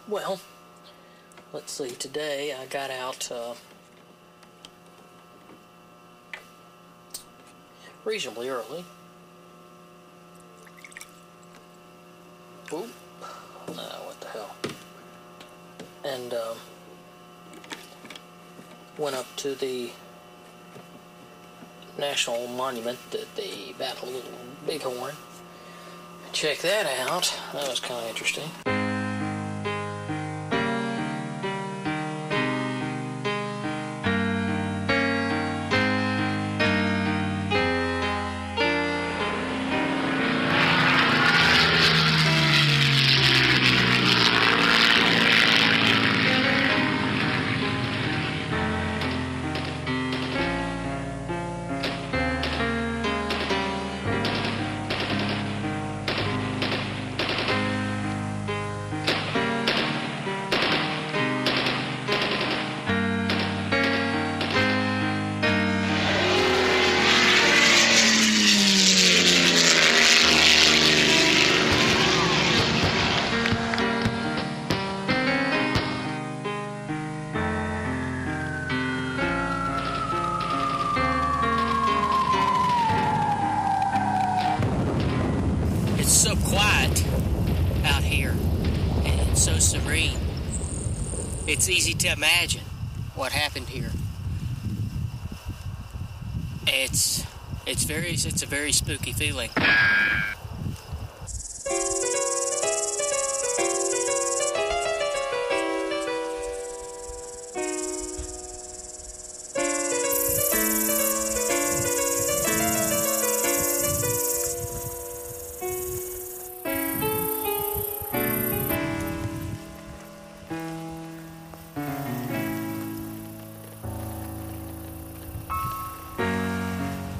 Well, let's see. Today I got out reasonably early. Oop. What the hell? And went up to the national monument at the Battle of Bighorn. Check that out. That was kind of interesting. It's so quiet out here, and it's so serene. It's easy to imagine what happened here. It's a very spooky feeling.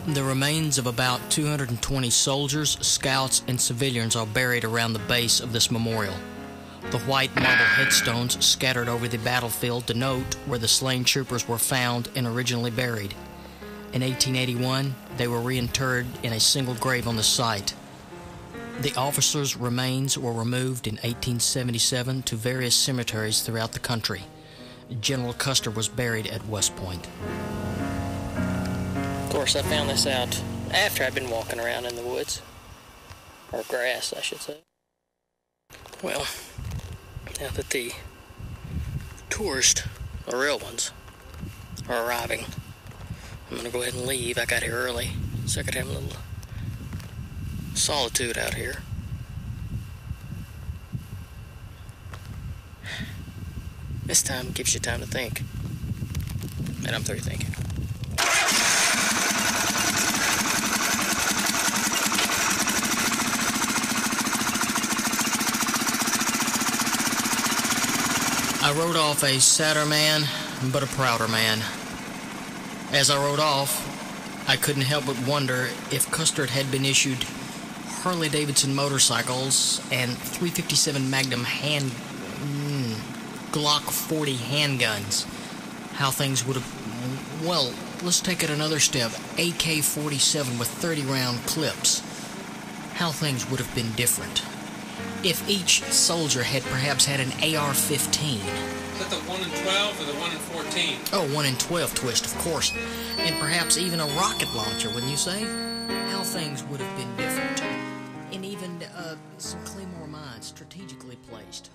The remains of about 220 soldiers, scouts, and civilians are buried around the base of this memorial. The white marble headstones scattered over the battlefield denote where the slain troopers were found and originally buried. In 1881, they were reinterred in a single grave on the site. The officers' remains were removed in 1877 to various cemeteries throughout the country. General Custer was buried at West Point. Of course, I found this out after I'd been walking around in the woods. Or grass, I should say. Well, now that the tourists, the real ones, are arriving, I'm going to go ahead and leave. I got here early, so I could have a little solitude out here. This time gives you time to think. And I'm through thinking. I rode off a sadder man, but a prouder man. As I rode off, I couldn't help but wonder if Custer had been issued Harley-Davidson motorcycles and .357 Magnum Glock 40 handguns, how things would have... Well, let's take it another step. AK-47 with 30-round clips. How things would have been different if each soldier had perhaps had an AR-15. Is that the 1 in 12 or the 1 in 14? Oh, 1 in 12 twist, of course. And perhaps even a rocket launcher, wouldn't you say? How things would have been different. And even some Claymore mines strategically placed.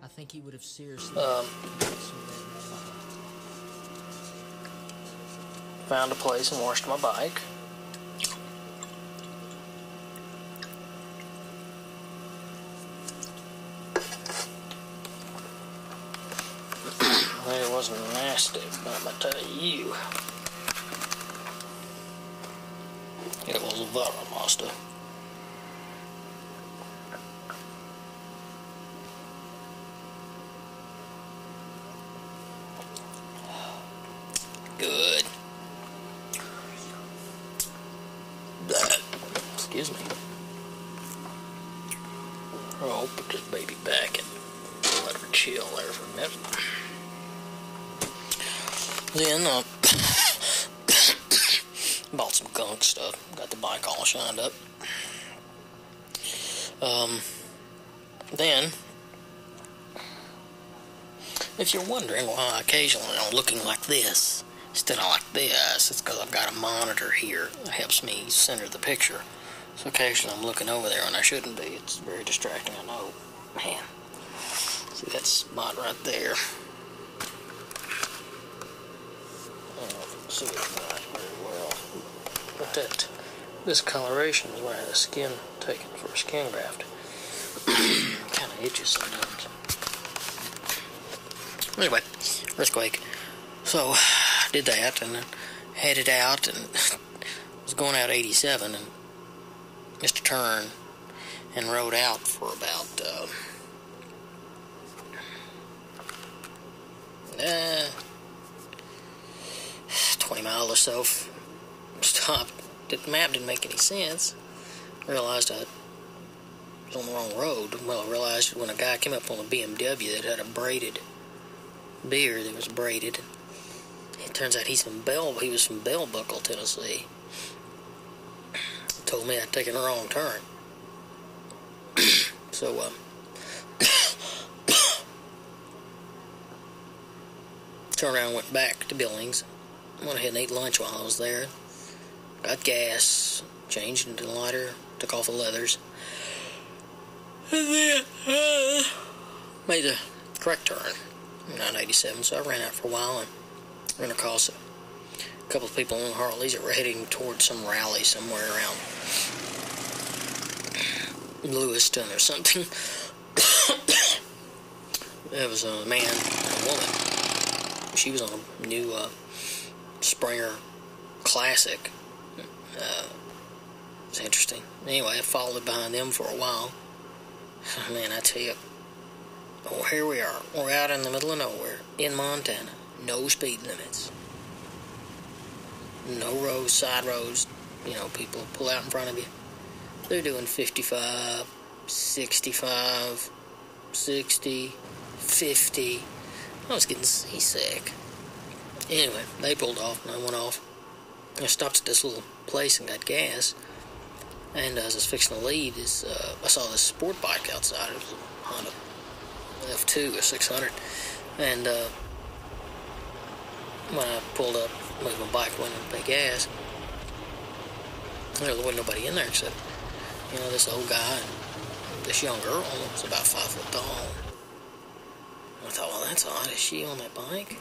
I think he would have seriously... Found a place and washed my bike. It wasn't nasty, but I'm gonna tell you, it was a very nasty. Good. Excuse me. I'll put this baby back and let her chill there for a minute. Then, bought some gunk stuff. Got the bike all shined up. Then, If you're wondering why occasionally I'm looking like this instead of like this, it's because I've got a monitor here that helps me center the picture. So occasionally I'm looking over there when I shouldn't be. It's very distracting, I know. Man, see that spot right there? I don't know if you can see it not very well. But this coloration is where I had the skin taken for a skin graft. Kind of itches sometimes. Anyway, earthquake. So, did that and then headed out and was going out 87 and missed a turn and rode out for about 20 miles or so. Stopped. The map didn't make any sense. Realized I was on the wrong road. Well, I realized when a guy came up on a BMW that had a braided beard that was braided. It turns out he was from Bell Buckle, Tennessee. He told me I'd taken the wrong turn. So, turned around and went back to Billings. Went ahead and ate lunch while I was there. Got gas, changed into the lighter, took off the leathers. And then, made the correct turn. 987, so I ran out for a while and ran across a couple of people on Harleys that were heading towards some rally somewhere around Lewiston or something. There was a man and a woman. She was on a new Springer Classic. It was interesting. Anyway, I followed behind them for a while. Man, I tell you, oh, here we are. We're out in the middle of nowhere, in Montana. No speed limits. No roads, side roads. You know, people pull out in front of you. They're doing 55, 65, 60, 50. I was getting seasick. Anyway, they pulled off and I went off. I stopped at this little place and got gas. And as I was fixing to leave, I saw this sport bike outside. It was a Honda F2 or 600. And when I pulled up, moved my bike, went and paid gas, there wasn't nobody in there except, this old guy and this young girl that was about 5 foot tall. And I thought, well, that's odd. Is she on that bike?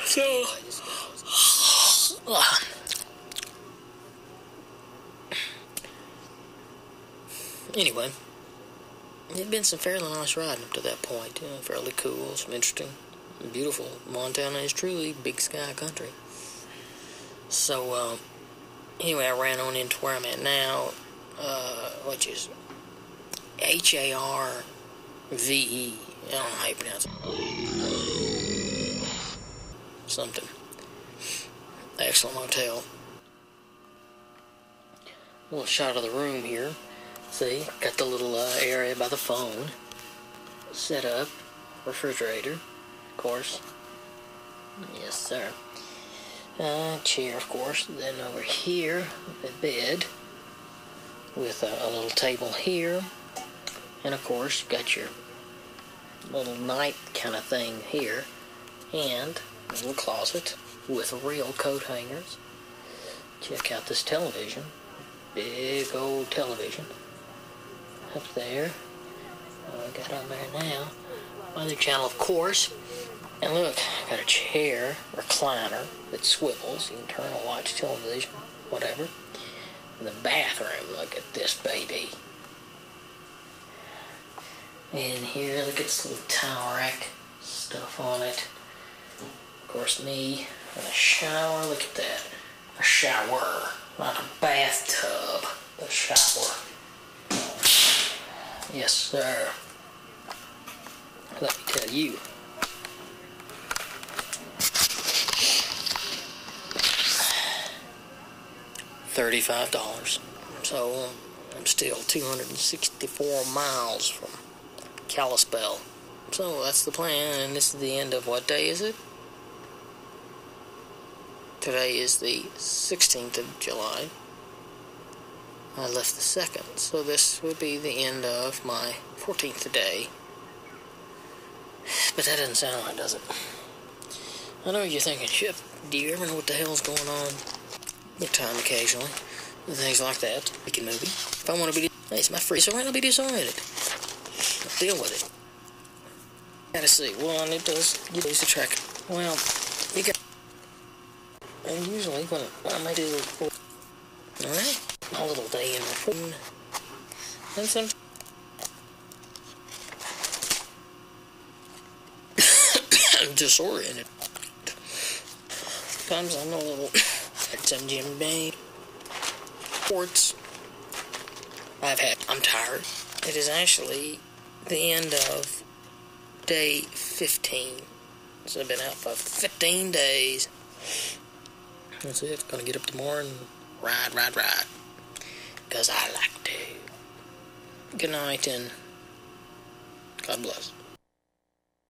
So, anyway, it had been some fairly nice riding up to that point. Fairly cool, some interesting, beautiful. Montana is truly big sky country. So, anyway, I ran on into where I'm at now, which is Harve. I don't know how you pronounce it. Something. Excellent motel. A little shot of the room here. See, got the little area by the phone set up. Refrigerator, of course. Yes, sir. Chair, of course. Then over here, the bed with a little table here. And, of course, you've got your little night kind of thing here. And a little closet with real coat hangers. Check out this television. Big old television. Up there. I got on there now. Other channel, of course. And look, got a chair, recliner that swivels. You can turn and watch television, whatever. And the bathroom, look at this baby. And here, look at this little towel rack stuff on it. Of course, me and a shower. Look at that. A shower, not a bathtub. A shower. Yes, sir. Let me tell you. $35. So I'm still 264 miles from Kalispell. So that's the plan, and this is the end of what day is it? Today is the 16th of July. I left the 2nd, so this would be the end of my 14th day But that doesn't sound right, does it? I know you're thinking, Chip, do you ever know what the hell's going on? Your time occasionally. And things like that. Make a movie. If I want to be... Hey, it's my free. It's alright, I'll be disoriented. I'll deal with it. Gotta see. Well, and it does. You use the track. Well, you got... And usually when I might do... Alright? A little day in between. And some... I'm disoriented. Sometimes I'm a little... Some Jim Beam. Sports. I'm tired. It is actually the end of day 15. So I've been out for 15 days. That's it. Gonna get up tomorrow and ride. Because I like to. Good night and God bless.